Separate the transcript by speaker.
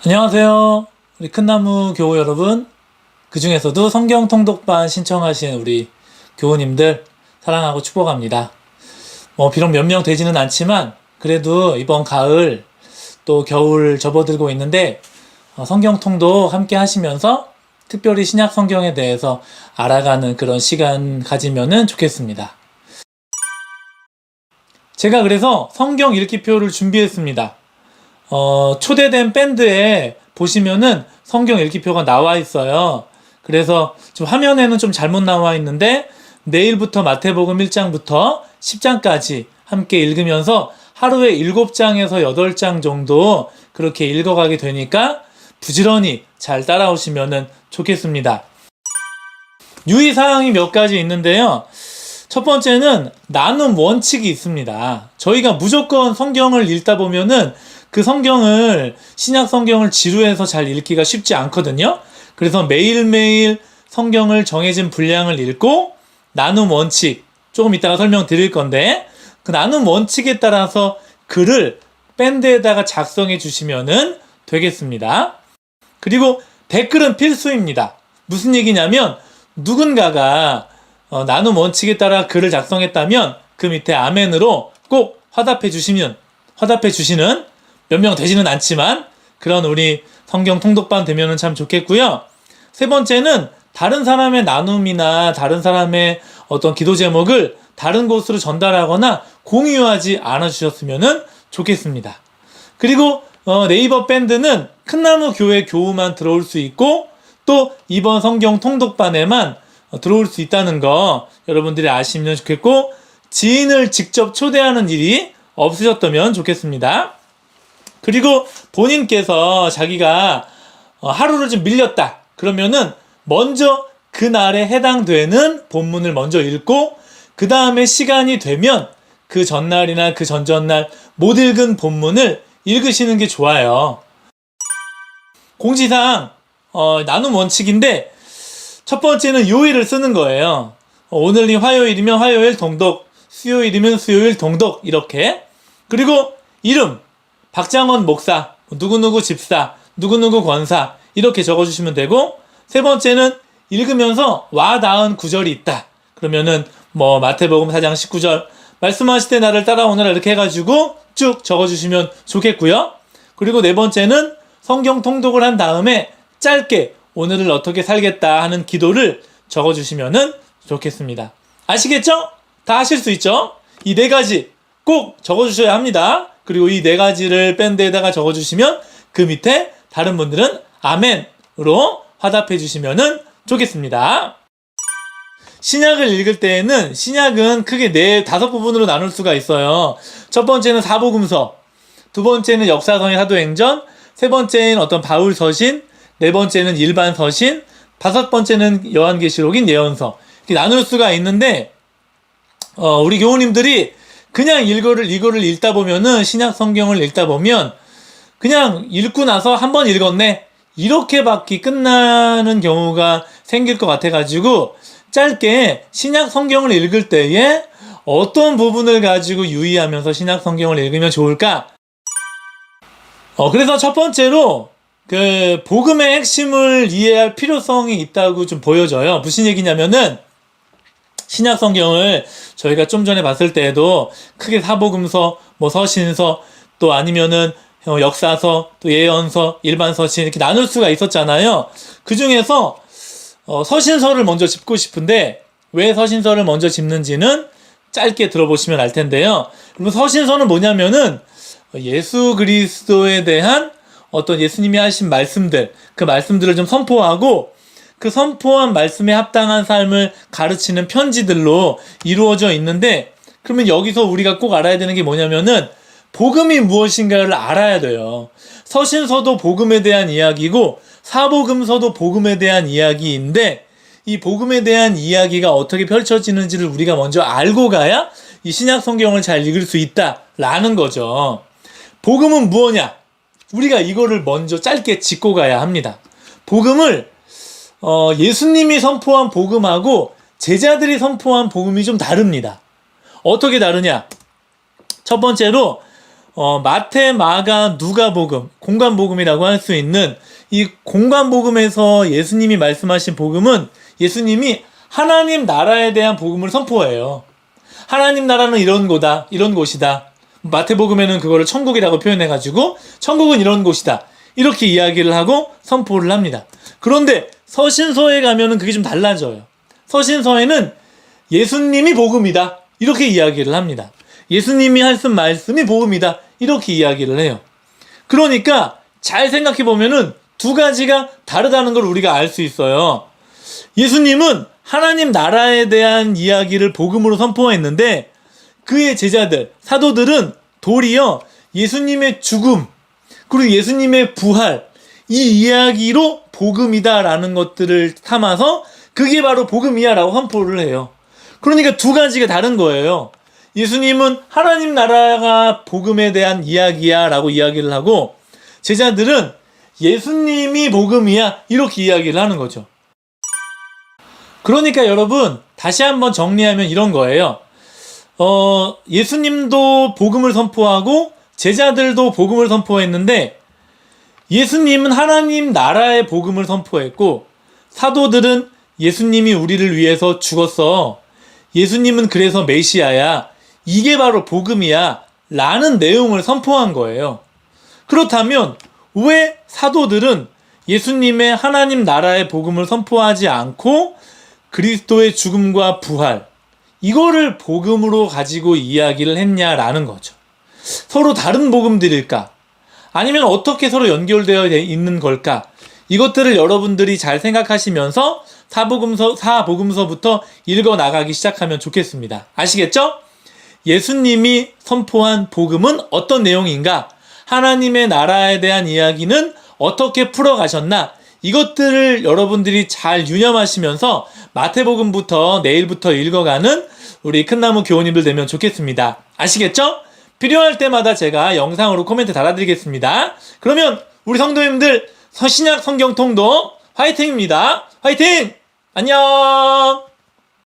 Speaker 1: 안녕하세요. 우리 큰나무 교우 여러분, 그 중에서도 성경 통독반 신청하신 우리 교우님들 사랑하고 축복합니다. 비록 몇 명 되지는 않지만 그래도 이번 가을 또 겨울 접어들고 있는데 성경 통독 함께 하시면서 특별히 신약 성경에 대해서 알아가는 그런 시간 가지면은 좋겠습니다. 제가 그래서 성경 읽기표를 준비했습니다. 초대된 밴드에 보시면은 성경 읽기표가 나와 있어요. 그래서 좀 화면에는 좀 잘못 나와 있는데 내일부터 마태복음 1장부터 10장까지 함께 읽으면서 하루에 7장에서 8장 정도 그렇게 읽어가게 되니까 부지런히 잘 따라오시면 좋겠습니다. 유의사항이 몇 가지 있는데요. 첫 번째는 나눔 원칙이 있습니다. 저희가 무조건 성경을 읽다 보면은 그 성경을, 신약 성경을 지루해서 잘 읽기가 쉽지 않거든요. 그래서 매일매일 성경을 정해진 분량을 읽고 나눔 원칙, 조금 이따가 설명드릴 건데 그 나눔 원칙에 따라서 글을 밴드에다가 작성해 주시면 되겠습니다. 그리고 댓글은 필수입니다. 무슨 얘기냐면 누군가가 나눔 원칙에 따라 글을 작성했다면 그 밑에 아멘으로 꼭 화답해 주시는 몇 명 되지는 않지만 그런 우리 성경 통독반 되면은 참 좋겠고요. 세 번째는 다른 사람의 나눔이나 다른 사람의 어떤 기도 제목을 다른 곳으로 전달하거나 공유하지 않아 주셨으면 좋겠습니다. 그리고 네이버 밴드는 큰나무 교회 교우만 들어올 수 있고 또 이번 성경 통독반에만 들어올 수 있다는 거 여러분들이 아시면 좋겠고 지인을 직접 초대하는 일이 없으셨다면 좋겠습니다. 그리고 본인께서 자기가 하루를 좀 밀렸다 그러면은 먼저 그날에 해당되는 본문을 먼저 읽고 그 다음에 시간이 되면 그 전날이나 그 전전날 못 읽은 본문을 읽으시는 게 좋아요. 공지사항 나눔 원칙인데 첫 번째는 요일을 쓰는 거예요. 오늘이 화요일이면 화요일 동독, 수요일이면 수요일 동독 이렇게. 그리고 이름 박장원 목사, 누구누구 집사, 누구누구 권사 이렇게 적어주시면 되고 세 번째는 읽으면서 와 닿은 구절이 있다. 그러면은 마태복음 4장 19절 말씀하실 때 나를 따라오너라 이렇게 해가지고 쭉 적어주시면 좋겠고요. 그리고 네 번째는 성경 통독을 한 다음에 짧게 오늘을 어떻게 살겠다 하는 기도를 적어주시면 좋겠습니다. 아시겠죠? 다 하실 수 있죠? 이 네 가지 꼭 적어주셔야 합니다. 그리고 이 네 가지를 밴드에다가 적어주시면 그 밑에 다른 분들은 아멘으로 화답해 주시면 좋겠습니다. 신약을 읽을 때에는 신약은 크게 다섯 부분으로 나눌 수가 있어요. 첫 번째는 사복음서, 두 번째는 역사서인 사도행전, 세 번째는 어떤 바울 서신, 네 번째는 일반 서신, 다섯 번째는 요한계시록인 예언서 이렇게 나눌 수가 있는데 우리 교우님들이 그냥 이거를 읽다 보면은 신약 성경을 읽다 보면 그냥 읽고 나서 한 번 읽었네 이렇게밖에 끝나는 경우가 생길 것 같아가지고 짧게 신약 성경을 읽을 때에 어떤 부분을 가지고 유의하면서 신약 성경을 읽으면 좋을까? 그래서 첫 번째로 그 복음의 핵심을 이해할 필요성이 있다고 좀 보여져요. 무슨 얘기냐면은 신약 성경을 저희가 좀 전에 봤을 때에도 크게 사복음서, 서신서, 또 아니면은 역사서, 또 예언서, 일반 서신 이렇게 나눌 수가 있었잖아요. 그 중에서 서신서를 먼저 짚고 싶은데 왜 서신서를 먼저 짚는지는 짧게 들어보시면 알 텐데요. 그럼 서신서는 뭐냐면은 예수 그리스도에 대한 어떤 예수님이 하신 말씀들, 그 말씀들을 좀 선포하고 그 선포한 말씀에 합당한 삶을 가르치는 편지들로 이루어져 있는데 그러면 여기서 우리가 꼭 알아야 되는 게 뭐냐면은 복음이 무엇인가를 알아야 돼요. 서신서도 복음에 대한 이야기고 사복음서도 복음에 대한 이야기인데 이 복음에 대한 이야기가 어떻게 펼쳐지는지를 우리가 먼저 알고 가야 이 신약 성경을 잘 읽을 수 있다라는 거죠. 복음은 무엇냐? 우리가 이거를 먼저 짧게 짚고 가야 합니다. 복음을 예수님이 선포한 복음하고 제자들이 선포한 복음이 좀 다릅니다. 어떻게 다르냐? 첫 번째로 마태, 마가, 누가복음, 공관복음이라고 할 수 있는 이 공관복음에서 예수님이 말씀하신 복음은 예수님이 하나님 나라에 대한 복음을 선포해요. 하나님 나라는 이런 거다, 이런 곳이다. 마태복음에는 그거를 천국이라고 표현해가지고 천국은 이런 곳이다. 이렇게 이야기를 하고 선포를 합니다. 그런데 서신서에 가면은 그게 좀 달라져요. 서신서에는 예수님이 복음이다. 이렇게 이야기를 합니다. 예수님이 하신 말씀이 복음이다. 이렇게 이야기를 해요. 그러니까 잘 생각해 보면은 두 가지가 다르다는 걸 우리가 알 수 있어요. 예수님은 하나님 나라에 대한 이야기를 복음으로 선포했는데 그의 제자들, 사도들은 도리어 예수님의 죽음, 그리고 예수님의 부활, 이 이야기로 복음이다라는 것들을 삼아서 그게 바로 복음이야 라고 선포를 해요. 그러니까 두 가지가 다른 거예요. 예수님은 하나님 나라가 복음에 대한 이야기야 라고 이야기를 하고 제자들은 예수님이 복음이야 이렇게 이야기를 하는 거죠. 그러니까 여러분 다시 한번 정리하면 이런 거예요. 예수님도 복음을 선포하고 제자들도 복음을 선포했는데 예수님은 하나님 나라의 복음을 선포했고 사도들은 예수님이 우리를 위해서 죽었어. 예수님은 그래서 메시아야. 이게 바로 복음이야. 라는 내용을 선포한 거예요. 그렇다면 왜 사도들은 예수님의 하나님 나라의 복음을 선포하지 않고 그리스도의 죽음과 부활, 이거를 복음으로 가지고 이야기를 했냐라는 거죠. 서로 다른 복음들일까? 아니면 어떻게 서로 연결되어 있는 걸까? 이것들을 여러분들이 잘 생각하시면서 사복음서부터 읽어 나가기 시작하면 좋겠습니다. 아시겠죠? 예수님이 선포한 복음은 어떤 내용인가? 하나님의 나라에 대한 이야기는 어떻게 풀어가셨나? 이것들을 여러분들이 잘 유념하시면서 마태복음부터 내일부터 읽어가는 우리 큰나무 교우님들 되면 좋겠습니다. 아시겠죠? 필요할 때마다 제가 영상으로 코멘트 달아드리겠습니다. 그러면 우리 성도님들 신약 성경 통독 화이팅입니다. 화이팅! 안녕!